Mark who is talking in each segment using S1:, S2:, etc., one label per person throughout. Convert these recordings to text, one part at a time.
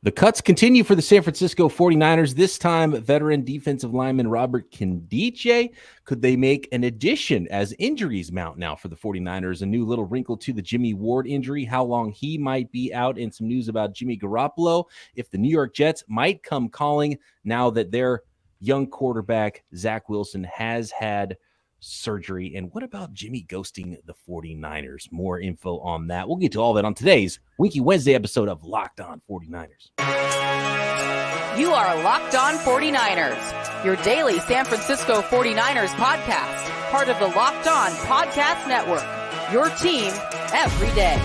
S1: The cuts continue for the San Francisco 49ers, this time veteran defensive lineman Robert Nkemdiche. Could they make an addition as injuries mount now for the 49ers? A new little wrinkle to the Jimmy Ward injury, how long he might be out, and some news about Jimmy Garoppolo, if the New York Jets might come calling now that their young quarterback, Zach Wilson, has had surgery. And what about Jimmy ghosting the 49ers? More info on that. We'll get to all that on today's Winky Wednesday episode of Locked On 49ers.
S2: You are Locked On 49ers, your daily San Francisco 49ers podcast, part of the Locked On Podcast Network, your team every day.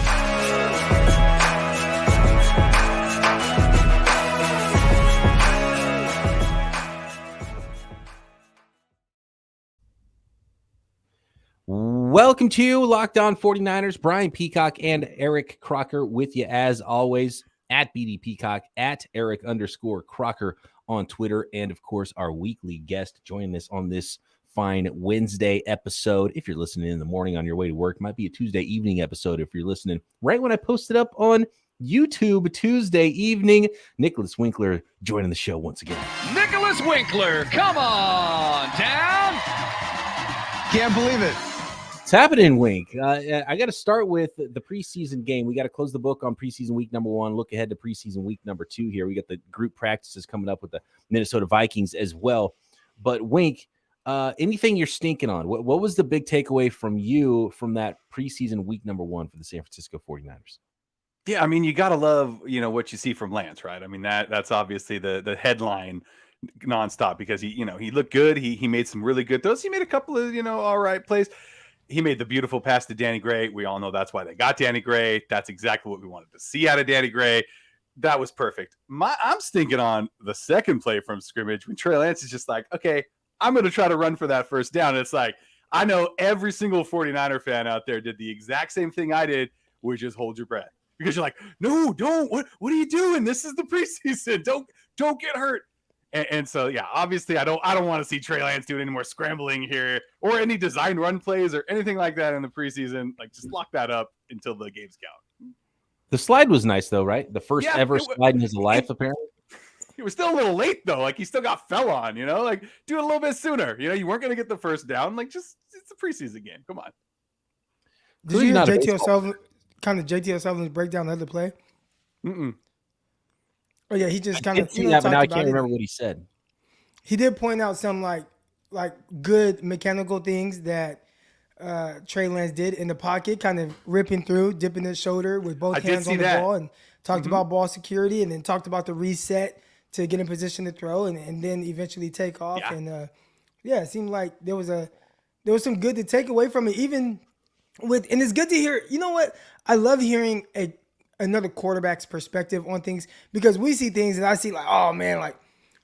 S1: Welcome to Locked On 49ers. Brian Peacock and Eric Crocker with you as always at BD Peacock, at Eric_Crocker on Twitter, and of course our weekly guest joining us on this fine Wednesday episode. If you're listening in the morning on your way to work, might be a Tuesday evening episode if you're listening right when I posted up on YouTube Tuesday evening. Nicholas Winkler joining the show once again.
S3: Nicholas Winkler, come on down.
S4: Can't believe it.
S1: It's happening, Wink. I got to start with the preseason game. We got to close the book on preseason week number 1, look ahead to preseason week number 2 here. We got the group practices coming up with the Minnesota Vikings as well. But, Wink, anything you're stinking on? What was the big takeaway from you from that preseason week number 1 for the San Francisco 49ers?
S4: Yeah, I mean, you got to love, what you see from Lance, right? I mean, that's obviously the headline nonstop because he looked good. He made some really good throws. He made a couple of, all right plays. He made the beautiful pass to Danny Gray. We all know that's why they got Danny Gray. That's exactly what we wanted to see out of Danny Gray. That was perfect. I'm stinking on the second play from scrimmage when Trey Lance is just like, okay, I'm going to try to run for that first down. And it's like, I know every single 49er fan out there did the exact same thing I did, which is hold your breath. Because you're like, no, don't. What are you doing? This is the preseason. Don't get hurt. And so, yeah, obviously I don't want to see Trey Lance doing any more scrambling here or any design run plays or anything like that in the preseason. Like, just lock that up until the games count.
S1: The slide was nice, though, right? The first ever slide in his life, apparently.
S4: He was still a little late, though. Like, he still got fell on, Like, do it a little bit sooner. You weren't going to get the first down. Like, just it's a preseason game. Come on.
S5: Did you hear JT O'Sullivan's breakdown of the play?
S4: Mm-mm.
S5: Oh yeah, he just kind of
S1: but now I can't remember what he said.
S5: He did point out some like good mechanical things that Trey Lance did in the pocket, kind of ripping through, dipping his shoulder with both hands on the ball, and talked about ball security, and then talked about the reset to get in position to throw, and then eventually take off.
S4: Yeah.
S5: And it seemed like there was some good to take away from it, even with, and it's good to hear. You know what? I love hearing another quarterback's perspective on things, because we see things and I see like, oh man, like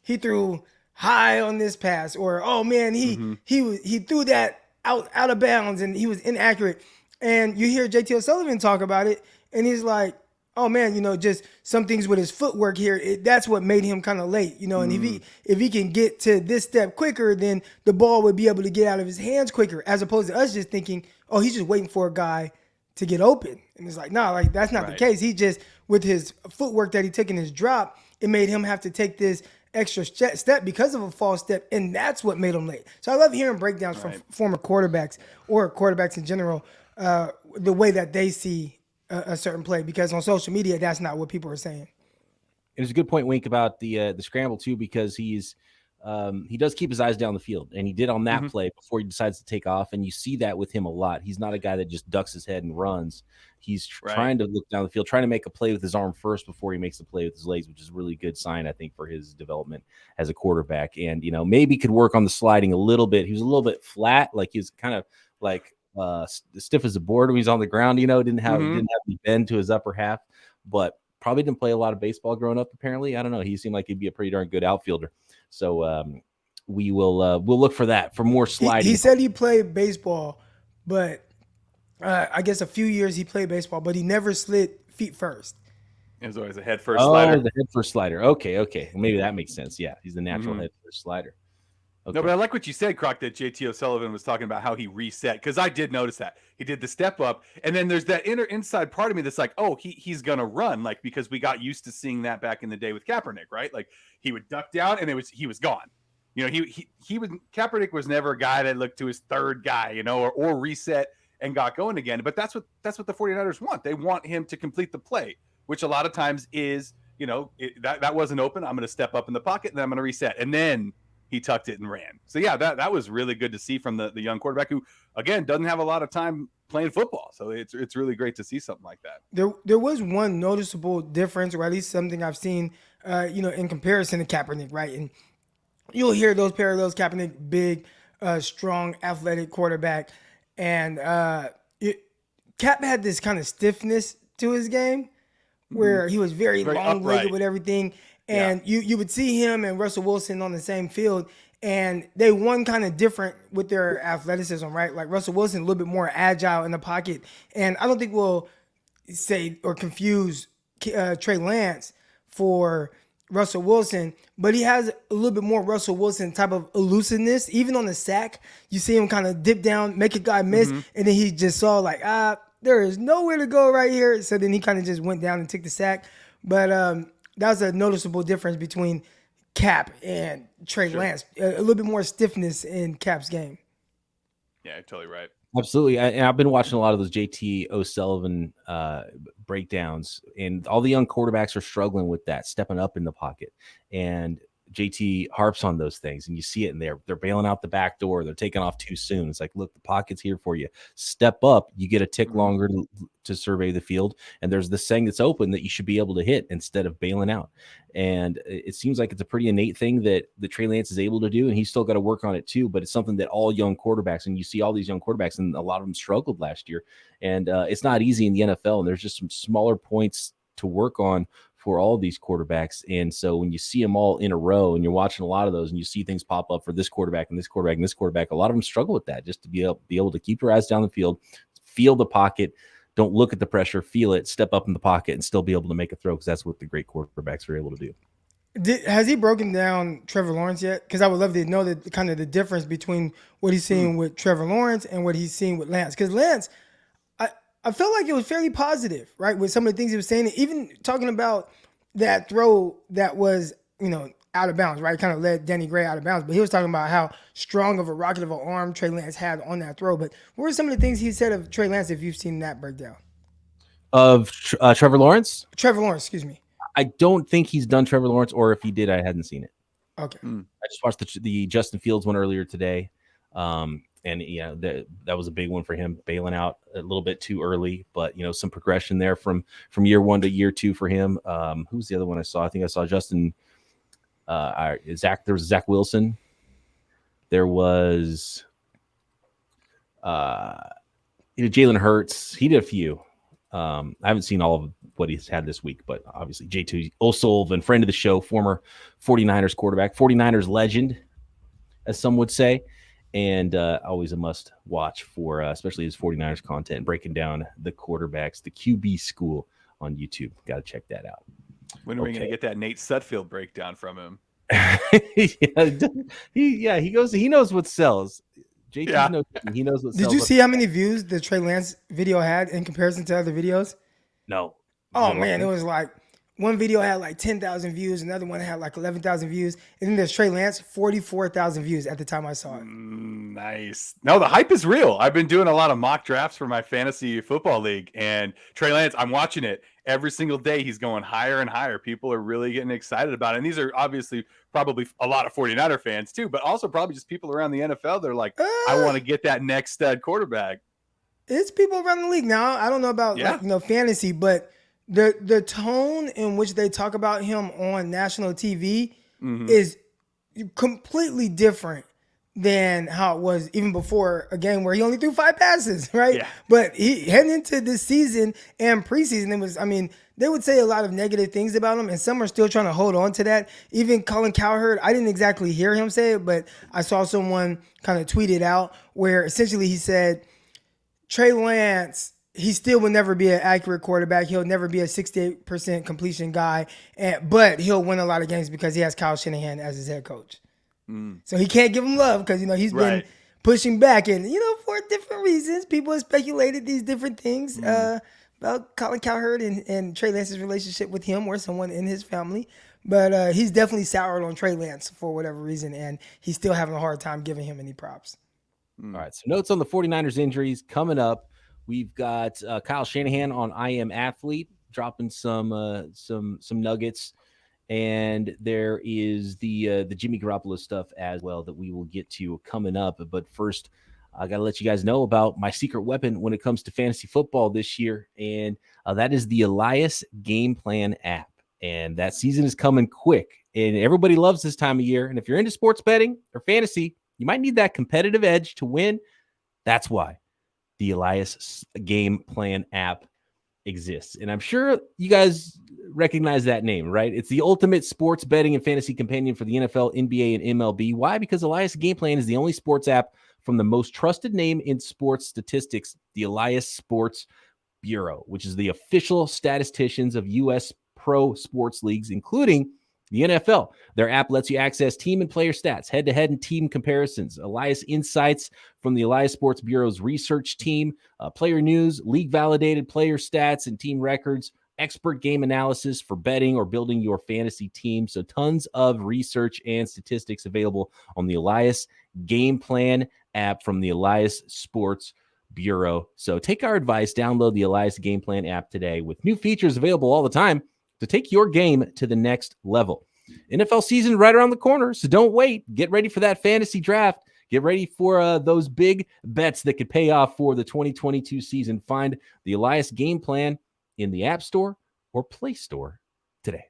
S5: he threw high on this pass, or oh man, he threw that out of bounds and he was inaccurate. And you hear JT O'Sullivan talk about it and he's like, oh man, just some things with his footwork here, that's what made him kind of late, and if he can get to this step quicker, then the ball would be able to get out of his hands quicker, as opposed to us just thinking, oh, he's just waiting for a guy to get open. And it's like, no, like that's not the case. He just, with his footwork that he took in his drop, it made him have to take this extra step because of a false step, and that's what made him late. So I love hearing breakdowns from former quarterbacks or quarterbacks in general, the way that they see a certain play, because on social media, that's not what people are saying.
S1: And it's a good point, Wink, about the scramble too, because he does keep his eyes down the field, and he did on that play before he decides to take off. And you see that with him a lot. He's not a guy that just ducks his head and runs. He's trying to look down the field, trying to make a play with his arm first before he makes a play with his legs, which is a really good sign, I think, for his development as a quarterback. And, maybe could work on the sliding a little bit. He was a little bit flat, like he was kind of like stiff as a board when he's on the ground, didn't have the bend to his upper half, but probably didn't play a lot of baseball growing up, apparently. I don't know. He seemed like he'd be a pretty darn good outfielder. So we'll look for that, for more sliding.
S5: He said he played baseball, but I guess a few years he played baseball, but he never slid feet first.
S4: It was always a head first slider.
S1: Oh, the head first slider. Okay. Maybe that makes sense. Yeah, he's the natural head first slider.
S4: No, but I like what you said, Croc, that JT O'Sullivan was talking about how he reset, because I did notice that. He did the step up, and then there's that inside part of me that's like, oh, he's going to run, like, because we got used to seeing that back in the day with Kaepernick, right? Like, he would duck down, and he was gone. You know, Kaepernick was never a guy that looked to his third guy, you know, or reset and got going again. But that's what the 49ers want. They want him to complete the play, which a lot of times is, you know, that wasn't open. I'm going to step up in the pocket, and then I'm going to reset. And then he tucked it and ran. So, yeah, that was really good to see from the young quarterback who, again, doesn't have a lot of time playing football. So it's really great to see something like that.
S5: There was one noticeable difference, or at least something I've seen, in comparison to Kaepernick, right? And you'll hear those parallels, Kaepernick, big, strong, athletic quarterback. And Cap had this kind of stiffness to his game where he was very long-legged with everything. And you would see him and Russell Wilson on the same field, and they won kind of different with their athleticism, right? Like Russell Wilson, a little bit more agile in the pocket. And I don't think we'll say or confuse Trey Lance for Russell Wilson, but he has a little bit more Russell Wilson type of elusiveness. Even on the sack, you see him kind of dip down, make a guy miss, and then he just saw like, there is nowhere to go right here. So then he kind of just went down and took the sack. But that was a noticeable difference between Cap and Trey Lance. A little bit more stiffness in Cap's game.
S4: Yeah, you're totally right.
S1: Absolutely. And I've been watching a lot of those JT O'Sullivan breakdowns, and all the young quarterbacks are struggling with that, stepping up in the pocket. And JT harps on those things, and you see it in there. They're bailing out the back door. They're taking off too soon. It's like, look, the pocket's here for you. Step up. You get a tick longer to survey the field, and there's this thing that's open that you should be able to hit instead of bailing out. And it seems like it's a pretty innate thing that Trey Lance is able to do, and he's still got to work on it too. But it's something that all young quarterbacks, and you see all these young quarterbacks, and a lot of them struggled last year. And it's not easy in the NFL, and there's just some smaller points to work on for all these quarterbacks. And so when you see them all in a row and you're watching a lot of those and you see things pop up for this quarterback and this quarterback and this quarterback, a lot of them struggle with that, just to be able to keep their eyes down the field, feel the pocket, don't look at the pressure, feel it, step up in the pocket, and still be able to make a throw, because that's what the great quarterbacks are able to do.
S5: Has he broken down Trevor Lawrence yet? Because I would love to know the kind of the difference between what he's seeing with Trevor Lawrence and what he's seeing with Lance. Because Lance, I felt like it was fairly positive, right, with some of the things he was saying, even talking about that throw that was, out of bounds, right? Kind of led Danny Gray out of bounds. But he was talking about how strong of a rocket of an arm Trey Lance had on that throw. But what were some of the things he said of Trey Lance, if you've seen that breakdown?
S1: Of Trevor Lawrence?
S5: Trevor Lawrence, excuse me.
S1: I don't think he's done Trevor Lawrence, or if he did, I hadn't seen it.
S5: Okay.
S1: I just watched the Justin Fields one earlier today. And that was a big one for him, bailing out a little bit too early, but some progression there from year one to year two for him. Who's the other one I saw? I think I saw Justin. Zach. There was Zach Wilson. There was Jalen Hurts. He did a few. I haven't seen all of what he's had this week, but obviously JT O'Sullivan, friend of the show, former 49ers quarterback, 49ers legend, as some would say. And always a must watch for especially his 49ers content, breaking down the quarterbacks, the QB school on YouTube. Got to check that out.
S4: When are we going to get that Nate Sudfeld breakdown from him?
S1: He goes. He knows what sells. JT knows. He knows what sells.
S5: Did you see how many views the Trey Lance video had in comparison to other videos?
S1: No.
S5: Oh man, it was like one video had like 10,000 views, another one had like 11,000 views, and then there's Trey Lance, 44,000 views at the time I saw it.
S4: Nice. No, the hype is real. I've been doing a lot of mock drafts for my fantasy football league, and Trey Lance, I'm watching it every single day. He's going higher and higher. People are really getting excited about it, and these are obviously probably a lot of 49er fans too, but also probably just people around the NFL. They're like, I want to get that next stud quarterback.
S5: It's people around the league now. I don't know about fantasy, but the tone in which they talk about him on national TV is completely different than how it was even before a game where he only threw 5 passes, right? Yeah. But he heading into this season and preseason, it was, they would say a lot of negative things about him, and some are still trying to hold on to that. Even Colin Cowherd, I didn't exactly hear him say it, but I saw someone kind of tweet it out where essentially he said, Trey Lance, he still will never be an accurate quarterback. He'll never be a 68% completion guy, but he'll win a lot of games because he has Kyle Shanahan as his head coach. So he can't give him love because, he's been pushing back. And, for different reasons, people have speculated these different things about Colin Cowherd and Trey Lance's relationship with him or someone in his family. But he's definitely soured on Trey Lance for whatever reason, and he's still having a hard time giving him any props.
S1: All right, so notes on the 49ers injuries coming up. We've got Kyle Shanahan on I Am Athlete dropping some nuggets. And there is the Jimmy Garoppolo stuff as well that we will get to coming up. But first, I got to let you guys know about my secret weapon when it comes to fantasy football this year. And that is the Elias Game Plan app. And that season is coming quick. And everybody loves this time of year. And if you're into sports betting or fantasy, you might need that competitive edge to win. That's why the Elias Game Plan app exists. And I'm sure you guys recognize that name, right? It's the ultimate sports betting and fantasy companion for the NFL, NBA, and MLB. Why? Because Elias Game Plan is the only sports app from the most trusted name in sports statistics, the Elias Sports Bureau, which is the official statisticians of U.S. pro sports leagues, including the NFL. Their app lets you access team and player stats, head-to-head and team comparisons, Elias insights from the Elias Sports Bureau's research team, player news, league-validated player stats and team records, expert game analysis for betting or building your fantasy team. So tons of research and statistics available on the Elias Game Plan app from the Elias Sports Bureau. So take our advice, download the Elias Game Plan app today with new features available all the time to take your game to the next level. NFL season right around the corner, so don't wait. Get ready for that fantasy draft. Get ready for those big bets that could pay off for the 2022 season. Find the Elias Game Plan in the App Store or Play Store today.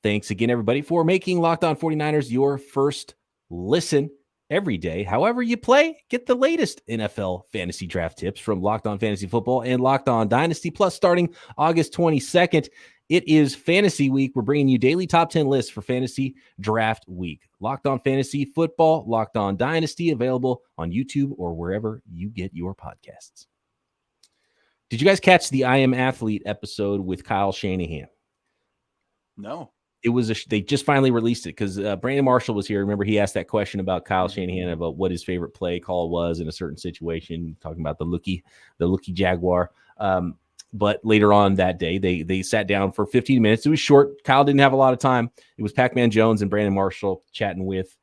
S1: Thanks again, everybody, for making Locked On 49ers your first listen every day. However you play, get the latest NFL fantasy draft tips from Locked On Fantasy Football and Locked On Dynasty. Plus, starting August 22nd, it is Fantasy Week. We're bringing you daily top 10 lists for Fantasy Draft Week. Locked On Fantasy Football, Locked On Dynasty, available on YouTube or wherever you get your podcasts. Did you guys catch the I Am Athlete episode with Kyle Shanahan?
S4: No.
S1: It was they just finally released it because Brandon Marshall was here. Remember, he asked that question about Kyle Shanahan about what his favorite play call was in a certain situation, talking about the looky Jaguar. But later on that day, they sat down for 15 minutes. It was short. Kyle didn't have a lot of time. It was Pac-Man Jones and Brandon Marshall chatting with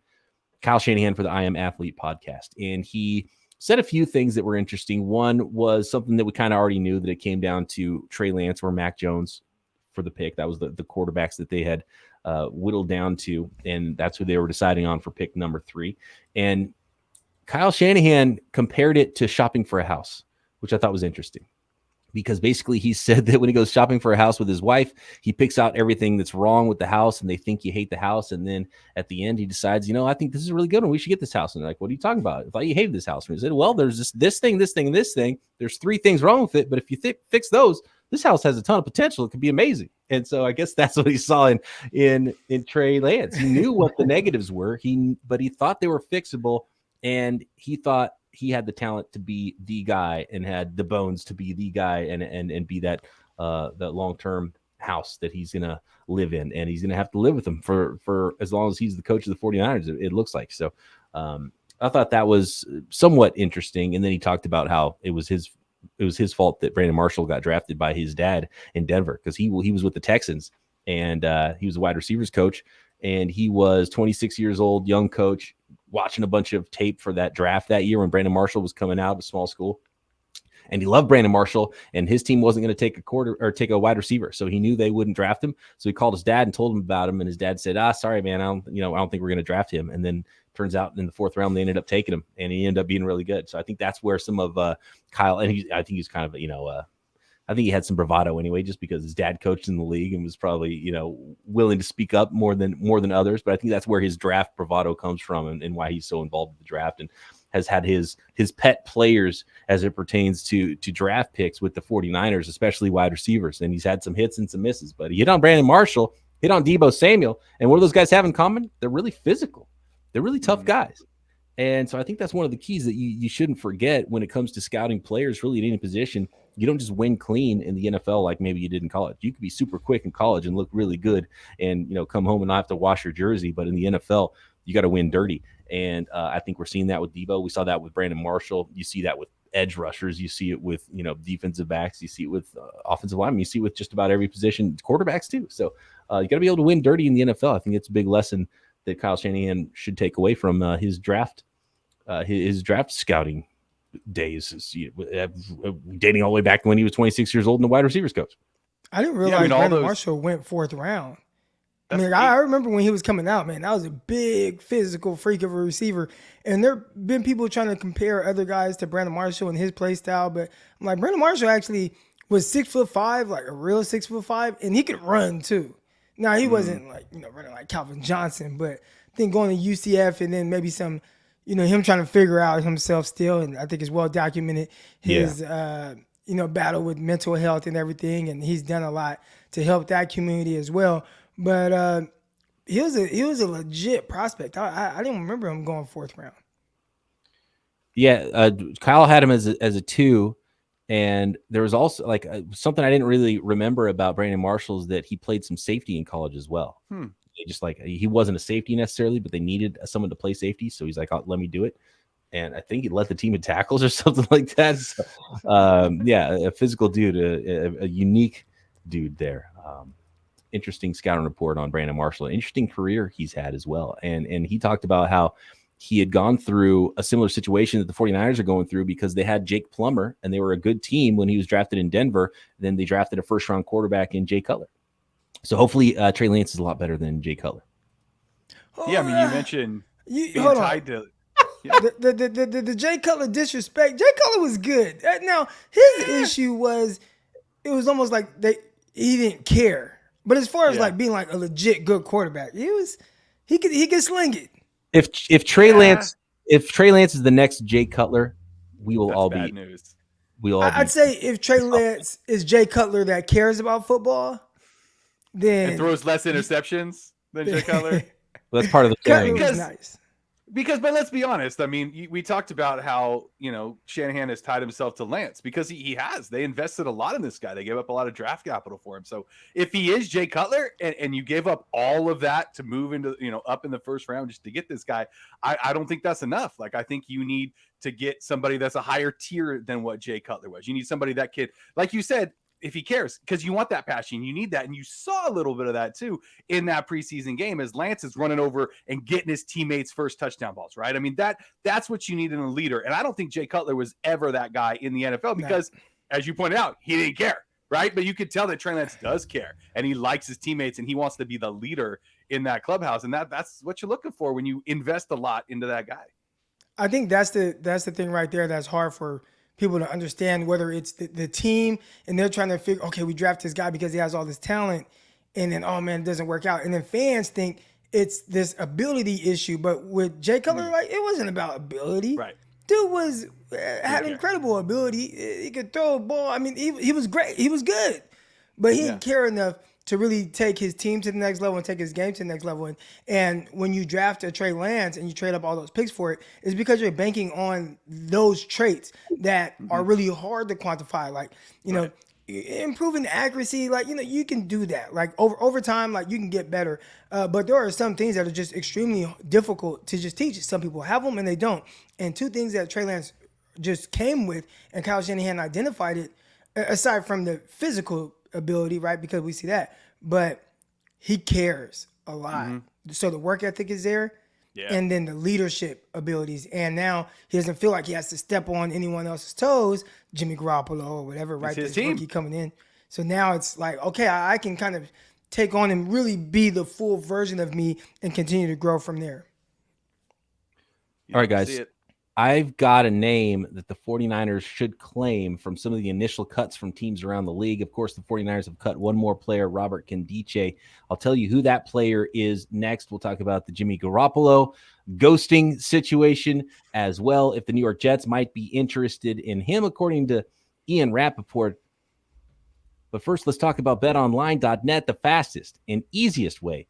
S1: Kyle Shanahan for the I Am Athlete podcast. And he said a few things that were interesting. One was something that we kind of already knew, that it came down to Trey Lance or Mac Jones for the pick. That was the quarterbacks that they had whittled down to, and that's who they were deciding on for pick number 3. And Kyle Shanahan compared it to shopping for a house, which I thought was interesting, because basically he said that when he goes shopping for a house with his wife, he picks out everything that's wrong with the house and they think you hate the house. And then at the end, he decides, I think this is a really good one. We should get this house. And they're like, what are you talking about? I thought you hated this house. And he said, well, there's this thing, and this thing. There's 3 things wrong with it. But if you fix those, this house has a ton of potential. It could be amazing. And so I guess that's what he saw in Trey Lance. He knew what the negatives were, but he thought they were fixable, and he thought he had the talent to be the guy and had the bones to be the guy and be that long-term house that he's going to live in. And he's going to have to live with them for as long as he's the coach of the 49ers, it looks like. So I thought that was somewhat interesting. And then he talked about how it was his fault that Brandon Marshall got drafted by his dad in Denver, because he was with the Texans, and he was a wide receivers coach, and he was 26 years old, young coach, watching a bunch of tape for that draft that year when Brandon Marshall was coming out of a small school. And he loved Brandon Marshall, and his team wasn't going to take a wide receiver, so he knew they wouldn't draft him. So he called his dad and told him about him, and his dad said, sorry, man, I don't think we're going to draft him. And then turns out in the 4th round, they ended up taking him, and he ended up being really good. So I think that's where some of Kyle, and I think he's kind of, I think he had some bravado anyway, just because his dad coached in the league and was probably, willing to speak up more than others. But I think that's where his draft bravado comes from, and why he's so involved with the draft, and has had his pet players as it pertains to draft picks with the 49ers, especially wide receivers. And he's had some hits and some misses, but he hit on Brandon Marshall, hit on Deebo Samuel. And what do those guys have in common? They're really physical. They're really tough guys. And so I think that's one of the keys that you shouldn't forget when it comes to scouting players really at any position. You don't just win clean in the NFL like maybe you did in college. You could be super quick in college and look really good and, come home and not have to wash your jersey. But in the NFL, you got to win dirty. And I think we're seeing that with Debo. We saw that with Brandon Marshall. You see that with edge rushers. You see it with, defensive backs. You see it with offensive linemen. You see it with just about every position, quarterbacks too. So you got to be able to win dirty in the NFL. I think it's a big lesson that Kyle Shanahan should take away from his draft scouting days, dating all the way back when he was 26 years old and the wide receivers coach.
S5: I didn't realize Brandon Marshall went 4th round. I remember when he was coming out, man, that was a big physical freak of a receiver. And there have been people trying to compare other guys to Brandon Marshall and his play style. But I'm like, Brandon Marshall actually was 6'5", like a real 6'5", and he could run too. Now, he wasn't running like Calvin Johnson, but I think going to UCF and then maybe some, him trying to figure out himself still. And I think it's well documented his, battle with mental health and everything. And he's done a lot to help that community as well. But he was a legit prospect. I didn't remember him going 4th round.
S1: Yeah, Kyle had him as a 2. And there was also something I didn't really remember about Brandon Marshall is that he played some safety in college as well. Just he wasn't a safety necessarily, but they needed someone to play safety. So he's like, let me do it. And I think he led the team in tackles or something like that. So, a physical dude, a unique dude there. Interesting scouting report on Brandon Marshall. Interesting career he's had as well. And he talked about how he had gone through a similar situation that the 49ers are going through because they had Jake Plummer and they were a good team when he was drafted in Denver. Then they drafted a 1st-round quarterback in Jay Cutler. So hopefully Trey Lance is a lot better than Jay Cutler.
S4: Yeah, I mean, you mentioned being tied to
S5: the Jay Cutler disrespect. Jay Cutler was good. Now his issue was it was almost like he didn't care. But as far as being like a legit good quarterback, he could sling it.
S1: If Trey Lance is the next Jay Cutler, we will all be
S4: news.
S5: I'd say if Trey Lance is Jay Cutler that cares about football, then
S4: and throws less interceptions than Jay Cutler.
S1: Well, that's part of the caring.
S5: Nice.
S4: But let's be honest. I mean, we talked about how, Shanahan has tied himself to Lance because he has. They invested a lot in this guy. They gave up a lot of draft capital for him. So if he is Jay Cutler and you gave up all of that to move into, up in the 1st round just to get this guy, I don't think that's enough. Like, I think you need to get somebody that's a higher tier than what Jay Cutler was. You need somebody that kid, like you said, if he cares, because you want that passion, you need that. And you saw a little bit of that too in that preseason game as Lance is running over and getting his teammates' first touchdown balls, right? I mean, that's what you need in a leader. And I don't think Jay Cutler was ever that guy in the NFL because, as you pointed out, he didn't care, right? But you could tell that Trey Lance does care and he likes his teammates and he wants to be the leader in that clubhouse. And that's what you're looking for when you invest a lot into that guy.
S5: I think that's the thing right there that's hard for people to understand, whether it's the team and they're trying to figure, okay, we draft this guy because he has all this talent, and then, oh man, it doesn't work out. And then fans think it's this ability issue. But with Jay Cutler, it wasn't about ability.
S4: Right.
S5: Dude had incredible ability. He could throw a ball. I mean, he was great. He was good. But he didn't care enough to really take his team to the next level and take his game to the next level. And when you draft a Trey Lance and you trade up all those picks for it, it's because you're banking on those traits that are really hard to quantify. Like, improving accuracy, you can do that. Like over time, you can get better. But there are some things that are just extremely difficult to just teach. Some people have them and they don't. And 2 things that Trey Lance just came with, and Kyle Shanahan identified it, aside from the physical ability, right? Because we see that, but he cares a lot. So the work ethic is there, and then the leadership abilities. And now he doesn't feel like he has to step on anyone else's toes, Jimmy Garoppolo or whatever, right? This rookie coming in. So now it's like, okay, I can kind of take on and really be the full version of me and continue to grow from there.
S1: All right, guys. I've got a name that the 49ers should claim from some of the initial cuts from teams around the league. Of course, the 49ers have cut one more player, Robert Nkemdiche. I'll tell you who that player is next. We'll talk about the Jimmy Garoppolo ghosting situation as well, if the New York Jets might be interested in him, according to Ian Rappaport. But first, let's talk about BetOnline.net, the fastest and easiest way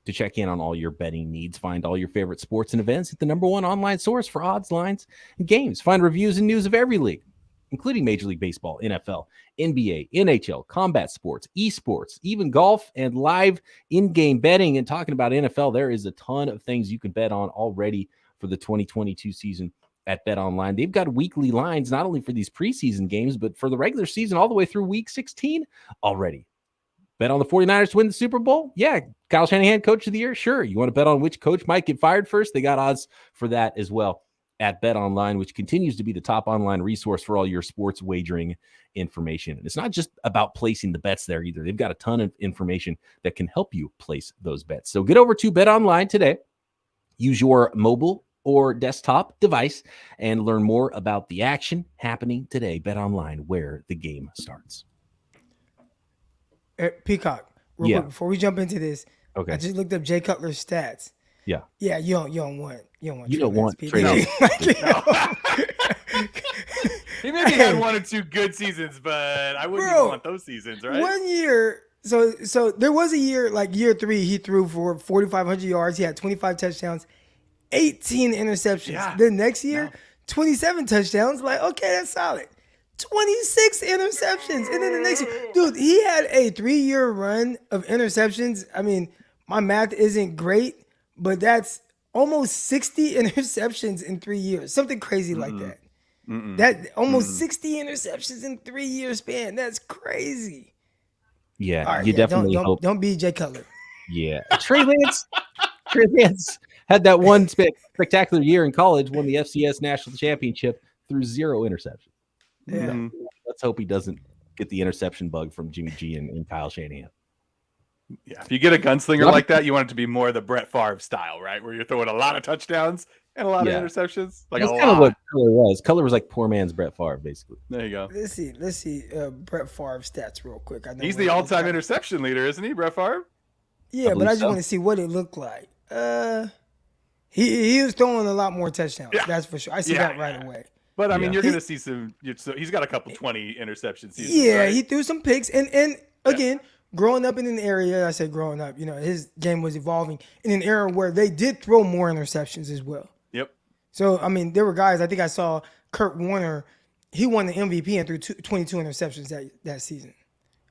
S1: to check in on all your betting needs. Find all your favorite sports and events at the #1 online source for odds, lines, and games. Find reviews and news of every league, including Major League Baseball, NFL, NBA, NHL, combat sports, esports, even golf, and live in-game betting. And talking about NFL, there is a ton of things you can bet on already for the 2022 season at BetOnline. They've got weekly lines, not only for these preseason games, but for the regular season all the way through week 16 already. Bet on the 49ers to win the Super Bowl? Yeah. Kyle Shanahan, coach of the year? Sure. You want to bet on which coach might get fired first? They got odds for that as well at BetOnline, which continues to be the top online resource for all your sports wagering information. And it's not just about placing the bets there either. They've got a ton of information that can help you place those bets. So get over to BetOnline today. Use your mobile or desktop device and learn more about the action happening today. BetOnline, where the game starts.
S5: Peacock, real quick, before we jump into this, I just looked up Jay Cutler's stats.
S1: Yeah.
S5: Yeah, you don't want
S1: Trey Lance.
S4: He maybe had 1 or 2 good seasons, but I wouldn't even want those seasons, right?
S5: 1 year. So there was a year, like year 3, he threw for 4,500 yards. He had 25 touchdowns, 18 interceptions.
S4: Yeah.
S5: The next year, 27 touchdowns. Like, okay, that's solid. 26 interceptions. And then the next year, dude, he had a 3-year run of interceptions. I mean, my math isn't great, but that's almost 60 interceptions in 3 years. Something crazy like that. That almost 60 interceptions in 3 year span. That's crazy.
S1: Yeah,
S5: right,
S1: you definitely hope.
S5: Don't be Jay Cutler.
S1: Yeah. Trey Lance had that one spectacular year in college, won the FCS national championship through 0 interceptions.
S5: Yeah.
S1: Let's hope he doesn't get the interception bug from Jimmy G and Kyle Shanahan.
S4: Yeah, if you get a gunslinger like that, you want it to be more the Brett Favre style, right? Where you're throwing a lot of touchdowns and a lot of interceptions. Like
S1: that's kind of what Cutler was. Cutler was like poor man's Brett Favre, basically.
S4: There you go.
S5: Let's see Brett Favre stats real quick. I know
S4: he's the all-time interception leader, isn't he, Brett Favre?
S5: Yeah, but I just want to see what it looked like. He was throwing a lot more touchdowns. Yeah. That's for sure. I see that right away.
S4: But I mean, you're going to see some. So he's got a couple 20 interception seasons.
S5: Yeah,
S4: right?
S5: He threw some picks, and again, growing up in an area, I say growing up, his game was evolving in an era where they did throw more interceptions as well.
S4: Yep.
S5: So I mean, there were guys. I think I saw Kurt Warner. He won the MVP and threw 22 interceptions that season,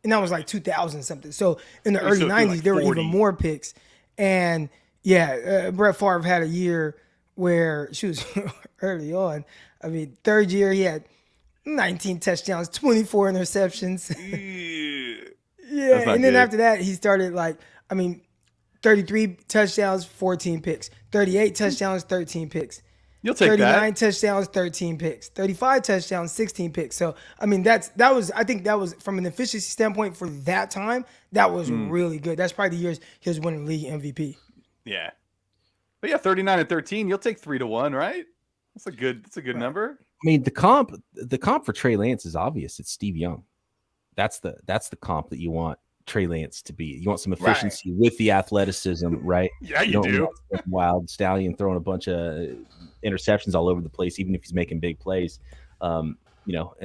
S5: and that was like 2000 something. So in the early 90s, like there were even more picks, and Brett Favre had a year where she was early on. I mean, 3rd year, he had 19 touchdowns, 24 interceptions. And then after that, he started 33 touchdowns, 14 picks. 38 touchdowns, 13 picks.
S4: You'll take
S5: 39 touchdowns, 13 picks. 35 touchdowns, 16 picks. So, I mean, I think that was, from an efficiency standpoint for that time, that was really good. That's probably the years he was winning league MVP.
S4: Yeah. But 39 and 13, you'll take 3-1, right? That's a good number.
S1: I mean, the comp for Trey Lance is obvious. It's Steve Young. That's the comp that you want Trey Lance to be. You want some efficiency with the athleticism, right?
S4: Yeah, you do.
S1: Wild stallion throwing a bunch of interceptions all over the place, even if he's making big plays. And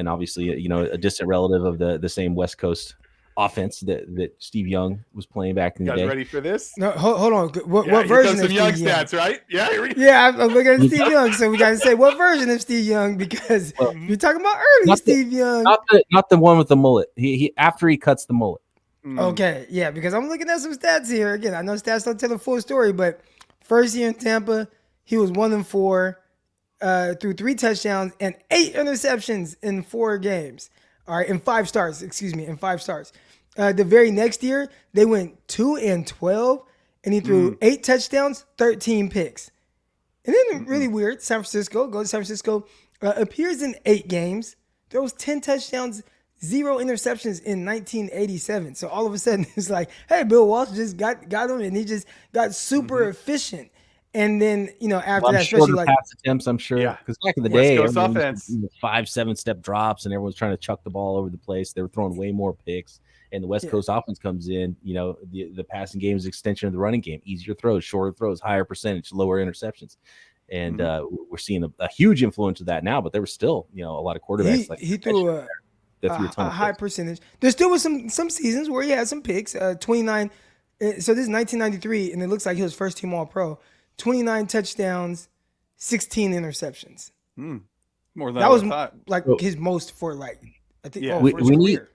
S1: obviously, a distant relative of the same West Coast offense that Steve Young was playing back in the day.
S4: You guys ready for this?
S5: No, hold on. What version of Steve
S4: Young stats, right?
S5: I'm looking at Steve Young, so we got to say what version of Steve Young, because you're talking about early Steve Young.
S1: Not the one with the mullet. He after he cuts the mullet.
S5: Okay, yeah, because I'm looking at some stats here. Again, I know stats don't tell the full story, but first year in Tampa, he was 1-4, threw 3 touchdowns and 8 interceptions in 4 games. All right, in 5 starts. The very next year, they went 2-12, and he threw 8 touchdowns, 13 picks. And then really weird, San Francisco, appears in 8 games, throws 10 touchdowns, 0 interceptions in 1987. So all of a sudden, it's like, hey, Bill Walsh just got him, and he just got super efficient. And then, after that, especially
S1: pass attempts, I'm sure.
S4: Yeah.
S1: Because back in the day,
S4: West Coast offense,
S1: 5-7 step drops, and everyone's trying to chuck the ball over the place. They were throwing way more picks. And the West Coast offense comes in, the passing game is an extension of the running game. Easier throws, shorter throws, higher percentage, lower interceptions. And we're seeing a huge influence of that now, but there was still, a lot of quarterbacks.
S5: He threw a high percentage. There still was some seasons where he had some picks. 29 So this is 1993, and it looks like he was first team All-Pro. 29 touchdowns, 16 interceptions.
S4: More than
S5: that
S4: I
S5: was
S4: thought.
S5: like his most for like I think
S4: Yeah.
S5: for his career.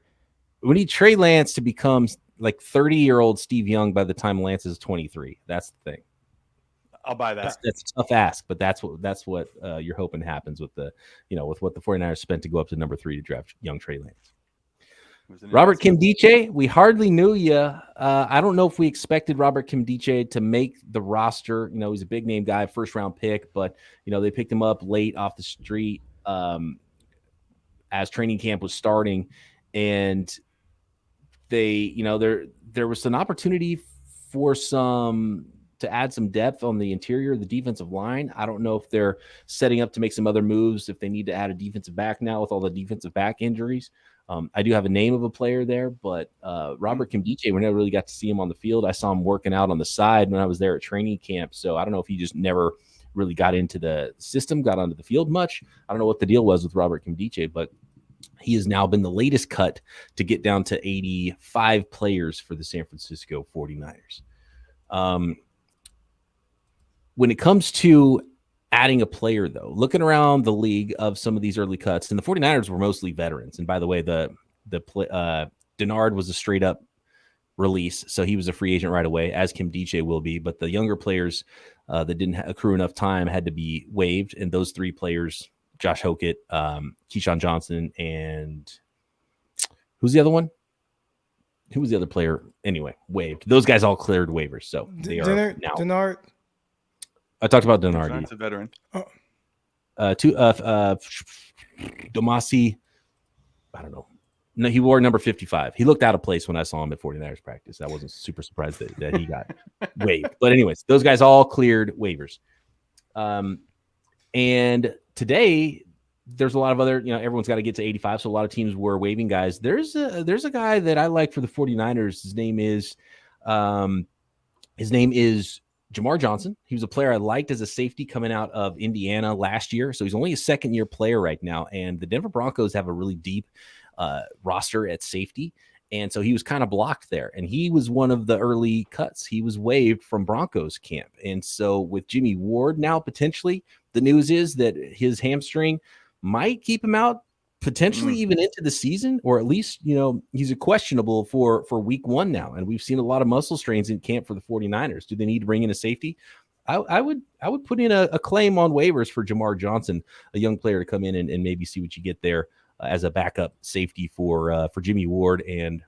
S1: We need Trey Lance to become like 30-year-old Steve Young by the time Lance is 23. That's the thing.
S4: I'll buy that.
S1: That's a tough ask, but that's what you're hoping happens with with what the 49ers spent to go up to number 3 to draft young Trey Lance. Robert Nkemdiche, we hardly knew you. I don't know if we expected Robert Nkemdiche to make the roster. He's a big name guy, first round pick, but they picked him up late off the street as training camp was starting, and they, there was an opportunity for to add some depth on the interior of the defensive line. I don't know if they're setting up to make some other moves, if they need to add a defensive back now with all the defensive back injuries. I do have a name of a player there, but Robert Nkemdiche, we never really got to see him on the field. I saw him working out on the side when I was there at training camp. So I don't know if he just never really got into the system, got onto the field much. I don't know what the deal was with Robert Nkemdiche, but he has now been the latest cut to get down to 85 players for the San Francisco 49ers. When it comes to adding a player, though, looking around the league of some of these early cuts, and the 49ers were mostly veterans. And by the way, Denard was a straight up release, so he was a free agent right away, as Nkemdiche will be. But the younger players that didn't accrue enough time had to be waived. And those 3 players, Josh Hokett, Keyshawn Johnson, and who's the other one? Who was the other player? Anyway, waived. Those guys all cleared waivers, so they are now.
S5: Denard.
S1: I talked about Denard.
S4: Denard's a veteran.
S1: Domasi, I don't know. No, he wore number 55. He looked out of place when I saw him at 49ers practice. I wasn't super surprised that he got waived. But anyways, those guys all cleared waivers. And today, there's a lot of other, everyone's got to get to 85. So a lot of teams were waiving guys. There's a guy that I like for the 49ers. His name is Jamar Johnson. He was a player I liked as a safety coming out of Indiana last year. So he's only a second-year player right now. And the Denver Broncos have a really deep roster at safety. And so he was kind of blocked there. And he was one of the early cuts. He was waived from Broncos camp. And so with Jimmy Ward now, potentially, the news is that his hamstring might keep him out potentially even into the season, or at least, he's a questionable for week 1 now. And we've seen a lot of muscle strains in camp for the 49ers. Do they need to bring in a safety? I would put in a claim on waivers for Jamar Johnson, a young player to come in and maybe see what you get there as a backup safety for Jimmy Ward and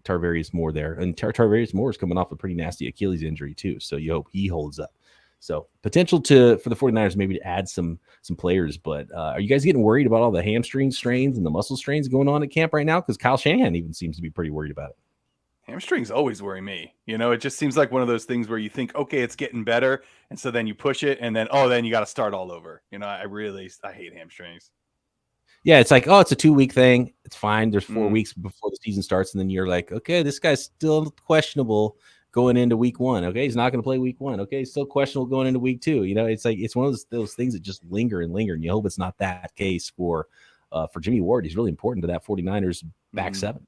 S1: Tarvarius Moore there. And Tarvarius Moore is coming off a pretty nasty Achilles injury too. So you hope he holds up. So potential for the 49ers maybe to add some players, but are you guys getting worried about all the hamstring strains and the muscle strains going on at camp right now? Because Kyle Shanahan even seems to be pretty worried about it.
S4: Hamstrings always worry me. It just seems like one of those things where you think, okay, it's getting better. And so then you push it and then you got to start all over. I hate hamstrings.
S1: Yeah, it's like, it's a 2-week thing. It's fine. There's 4 weeks before the season starts. And then you're like, okay, this guy's still questionable going into week 1. Okay, he's not going to play week 1. Okay, he's still questionable going into week 2. It's like it's one of those things that just linger and linger, and you hope it's not that case for Jimmy Ward. He's really important to that 49ers back 7.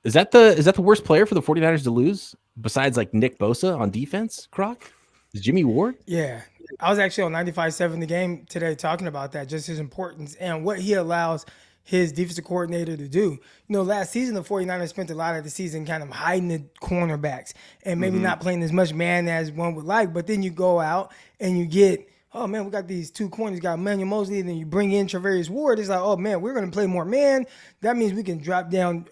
S1: Is that the worst player for the 49ers to lose besides like Nick Bosa on defense, Croc? Is Jimmy Ward?
S5: Yeah. I was actually on 95.7 The Game today talking about that, just his importance and what he allows his defensive coordinator to do. Last season, the 49ers spent a lot of the season kind of hiding the cornerbacks and maybe not playing as much man as one would like. But then you go out and you get, oh, man, we got these 2 corners. You got Emmanuel Mosley, and then you bring in Travarius Ward. It's like, oh, man, we're going to play more man. That means we can drop down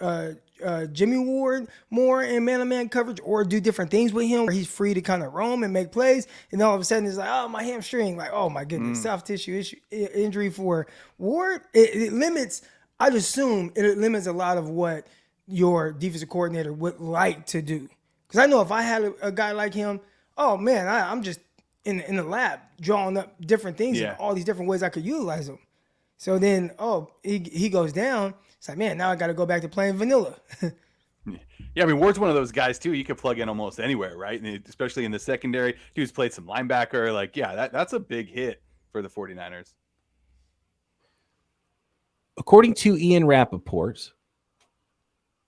S5: Jimmy Ward more in man-to-man coverage or do different things with him where he's free to kind of roam and make plays. And all of a sudden it's like, oh, my hamstring. Like, oh, my goodness, soft tissue injury for Ward. It limits, I'd assume it limits a lot of what your defensive coordinator would like to do. Because I know if I had a guy like him, oh, man, I'm just in the lab drawing up different things and all these different ways I could utilize him. So then, he goes down. It's like, man, now I got to go back to playing vanilla.
S4: Yeah, I mean, Ward's one of those guys, too. You could plug in almost anywhere, right? And especially in the secondary. Dude's played some linebacker. Like, yeah, that's a big hit for the 49ers.
S1: According to Ian Rappaport,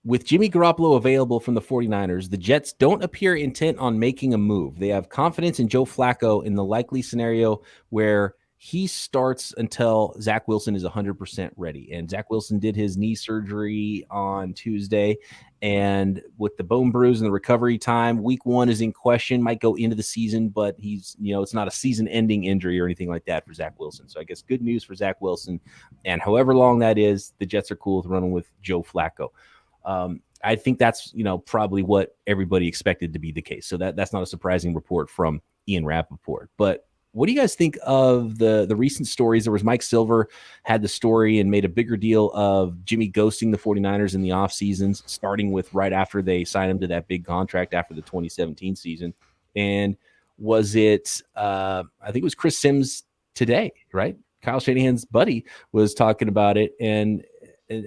S1: With Jimmy Garoppolo available from the 49ers, the Jets don't appear intent on making a move. They have confidence in Joe Flacco in the likely scenario where he starts until Zach Wilson is 100% ready. And Zach Wilson did his knee surgery on Tuesday. And with the bone bruise and the recovery time, week 1 is in question, might go into the season, but he's, it's not a season ending injury or anything like that for Zach Wilson. So I guess good news for Zach Wilson. And however long that is, the Jets are cool with running with Joe Flacco. I think that's, probably what everybody expected to be the case. So that's not a surprising report from Ian Rappaport. But what do you guys think of the recent stories? There was Mike Silver had the story and made a bigger deal of Jimmy ghosting the 49ers in the off seasons, starting with right after they signed him to that big contract after the 2017 season. And was it, I think it was Chris Sims today, right? Kyle Shanahan's buddy was talking about it and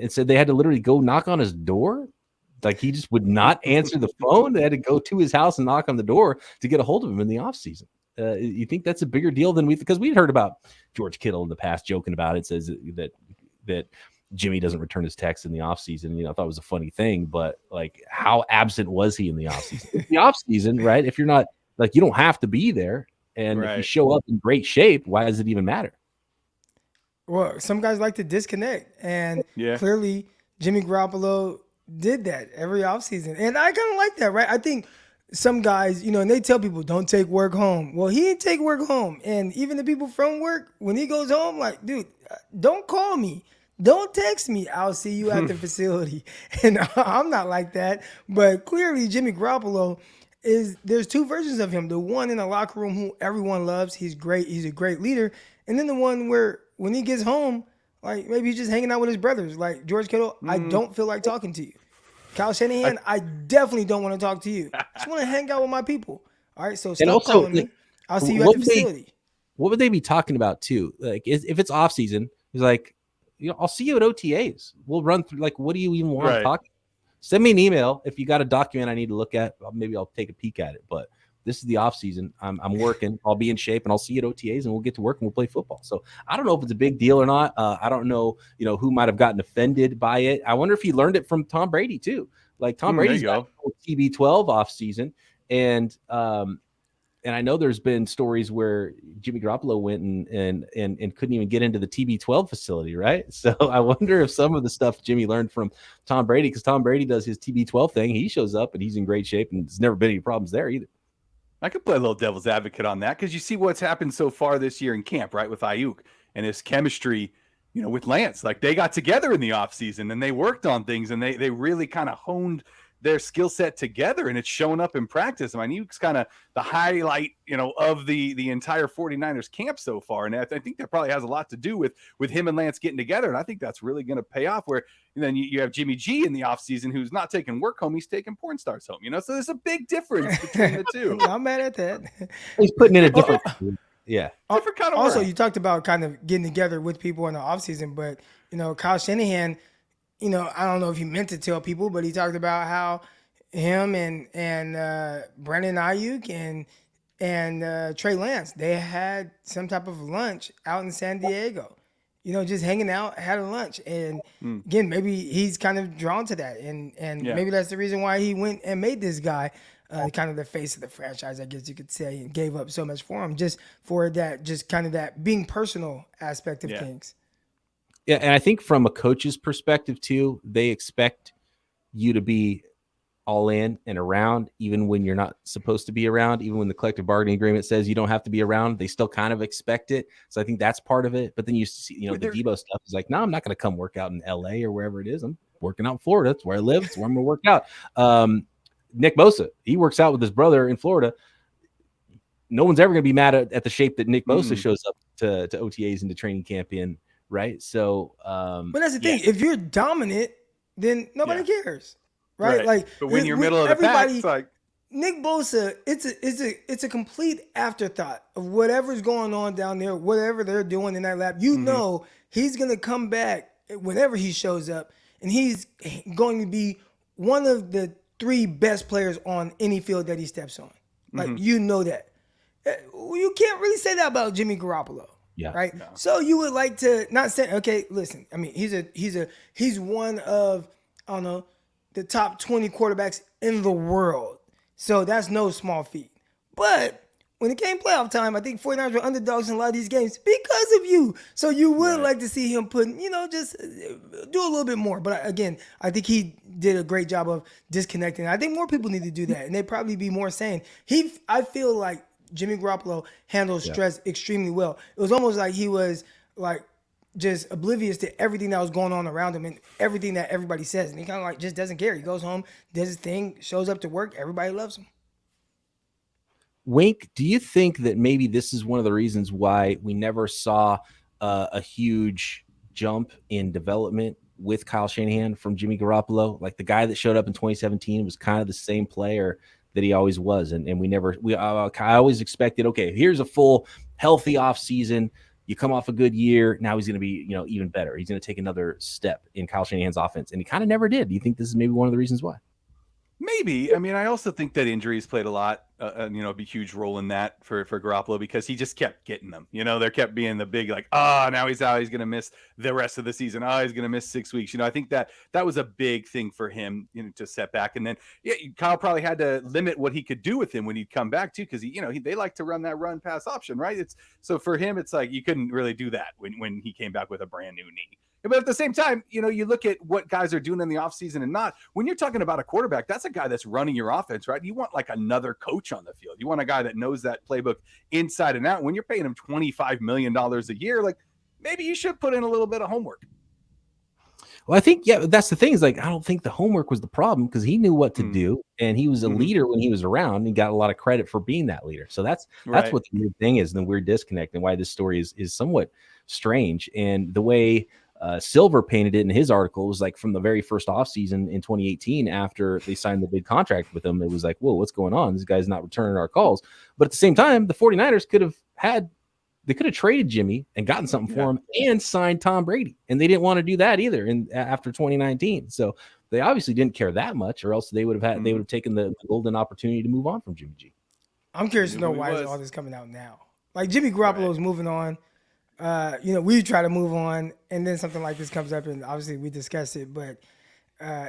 S1: said they had to literally go knock on his door. Like he just would not answer the phone. They had to go to his house and knock on the door to get a hold of him in the offseason. You think that's a bigger deal than because we'd heard about George Kittle in the past joking about it, says that Jimmy doesn't return his texts in the offseason. I thought it was a funny thing, but like how absent was he in the offseason? In the offseason, right? If you're not you don't have to be there. And if you show up in great shape, why does it even matter?
S5: Well, some guys like to disconnect, and clearly Jimmy Garoppolo did that every offseason. And I kind of like that, right? I think some guys, and they tell people, don't take work home. Well, he didn't take work home. And even the people from work, when he goes home, like, dude, don't call me. Don't text me. I'll see you at the facility. And I'm not like that. But clearly Jimmy Garoppolo there's two versions of him. The one in the locker room who everyone loves. He's great. He's a great leader. And then the one where when he gets home, like maybe he's just hanging out with his brothers. Like George Kittle, I don't feel like talking to you. Kyle Shanahan, I definitely don't want to talk to you. I just want to hang out with my people. All right, so stop calling me. I'll see you at the facility.
S1: What would they be talking about too? Like if it's off season, he's like, I'll see you at OTAs. We'll run through. Like, what do you even want to talk about? Send me an email if you got a document I need to look at. Maybe I'll take a peek at it. But this is the off season. I'm working. I'll be in shape, and I'll see you at OTAs, and we'll get to work and we'll play football. So I don't know if it's a big deal or not. I don't know, who might have gotten offended by it. I wonder if he learned it from Tom Brady too. Like Tom Brady's got TB12 off season, and I know there's been stories where Jimmy Garoppolo went and couldn't even get into the TB12 facility, right? So I wonder if some of the stuff Jimmy learned from Tom Brady, because Tom Brady does his TB12 thing. He shows up and he's in great shape, and there's never been any problems there either.
S4: I could play a little devil's advocate on that because you see what's happened so far this year in camp, right? With Ayuk and his chemistry, with Lance. Like they got together in the offseason and they worked on things and they really kind of honed their skill set together, and it's showing up in practice. I mean, Ayuk's kind of the highlight, of the entire 49ers camp so far. And I think that probably has a lot to do with him and Lance getting together. And I think that's really going to pay off where then you have Jimmy G in the offseason who's not taking work home. He's taking porn stars home, so there's a big difference between the two.
S5: I'm mad at that.
S1: He's putting in a different,
S5: different kind of also, work. You talked about kind of getting together with people in the offseason, but, Kyle Shanahan, I don't know if he meant to tell people, but he talked about how him and Brandon Ayuk and Trey Lance, they had some type of lunch out in San Diego, just hanging out, had a lunch. And again, maybe he's kind of drawn to that. And maybe that's the reason why he went and made this guy kind of the face of the franchise, I guess you could say, and gave up so much for him just for that, just kind of that being personal aspect of things.
S1: Yeah, and I think from a coach's perspective too, they expect you to be all in and around, even when you're not supposed to be around, even when the collective bargaining agreement says you don't have to be around, they still kind of expect it. So I think that's part of it. But then you see, the Debo stuff is like, no, I'm not going to come work out in LA or wherever it is. I'm working out in Florida. That's where I live. That's where I'm going to work out. Nick Bosa, he works out with his brother in Florida. No one's ever going to be mad at the shape that Nick Bosa shows up to OTAs and to training camp in. Right. So,
S5: but that's the thing. If you're dominant, then nobody cares. Right. Like,
S4: but when you're middle of the pack, it's like
S5: Nick Bosa, it's a complete afterthought of whatever's going on down there, whatever they're doing in that lab. Know he's going to come back whenever he shows up, and he's going to be one of the 3 best players on any field that he steps on. Like, that. You can't really say that about Jimmy Garoppolo.
S1: Yeah.
S5: Right. No. So you would like to not say, okay, listen, I mean, he's one of, I don't know, the top 20 quarterbacks in the world. So that's no small feat. But when it came playoff time, I think 49ers were underdogs in a lot of these games because of you. So you would like to see him put, just do a little bit more. But again, I think he did a great job of disconnecting. I think more people need to do that, and they'd probably be more sane. I feel like Jimmy Garoppolo handles stress extremely well. It was almost like he was like just oblivious to everything that was going on around him and everything that everybody says. And he kind of like just doesn't care. He goes home, does his thing, shows up to work. Everybody loves him.
S1: Wink, do you think that maybe this is one of the reasons why we never saw a huge jump in development with Kyle Shanahan from Jimmy Garoppolo? Like the guy that showed up in 2017 was kind of the same player that he always was. And I always expected, okay, here's a full healthy off season. You come off a good year. Now he's going to be, even better. He's going to take another step in Kyle Shanahan's offense. And he kind of never did. Do you think this is maybe one of the reasons why?
S4: Maybe. I mean, I also think that injuries played a lot, a huge role in that for Garoppolo, because he just kept getting them. There kept being the big, like, now he's out. He's going to miss the rest of the season. He's going to miss 6 weeks. I think that was a big thing for him, to set back. And then, Kyle probably had to limit what he could do with him when he'd come back too, because they like to run that run pass option, right? So for him, it's like you couldn't really do that when he came back with a brand new knee. But at the same time, you look at what guys are doing in the offseason and not. When you're talking about a quarterback, that's a guy that's running your offense, right? You want like another coach on the field. You want a guy that knows that playbook inside and out. When you're paying him $25 million a year, like maybe you should put in a little bit of homework.
S1: Well, I think, that's the thing is like, I don't think the homework was the problem because he knew what to do and he was a leader when he was around and got a lot of credit for being that leader. So that's what the weird thing is, the weird disconnect and why this story is somewhat strange. And the way Silver painted it in his article was like from the very first offseason in 2018 after they signed the big contract with him, it was like, whoa, what's going on? This guy's not returning our calls. But at the same time, the 49ers could have traded Jimmy and gotten something for him and signed Tom Brady. And they didn't want to do that either after 2019. So they obviously didn't care that much, or else they would have taken the golden opportunity to move on from Jimmy G.
S5: I'm curious to know why is all this coming out now. Like Jimmy Garoppolo is moving on. We try to move on, and then something like this comes up, and obviously we discuss it. But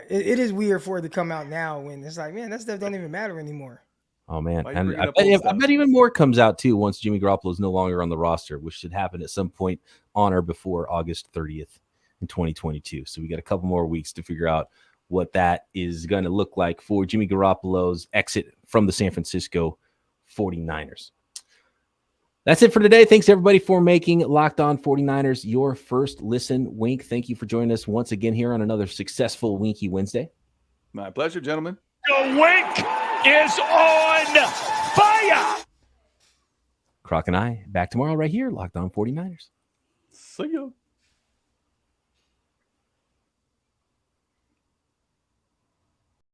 S5: it is weird for it to come out now when it's like, man, that stuff don't even matter anymore.
S1: Oh man, and I bet even more comes out too once Jimmy Garoppolo is no longer on the roster, which should happen at some point on or before August 30th in 2022. So we got a couple more weeks to figure out what that is going to look like for Jimmy Garoppolo's exit from the San Francisco 49ers. That's it for today. Thanks, everybody, for making Locked On 49ers your first listen. Wink, thank you for joining us once again here on another successful Winky Wednesday.
S4: My pleasure, gentlemen.
S3: The Wink is on fire.
S1: Croc and I back tomorrow right here, Locked On 49ers.
S4: See ya.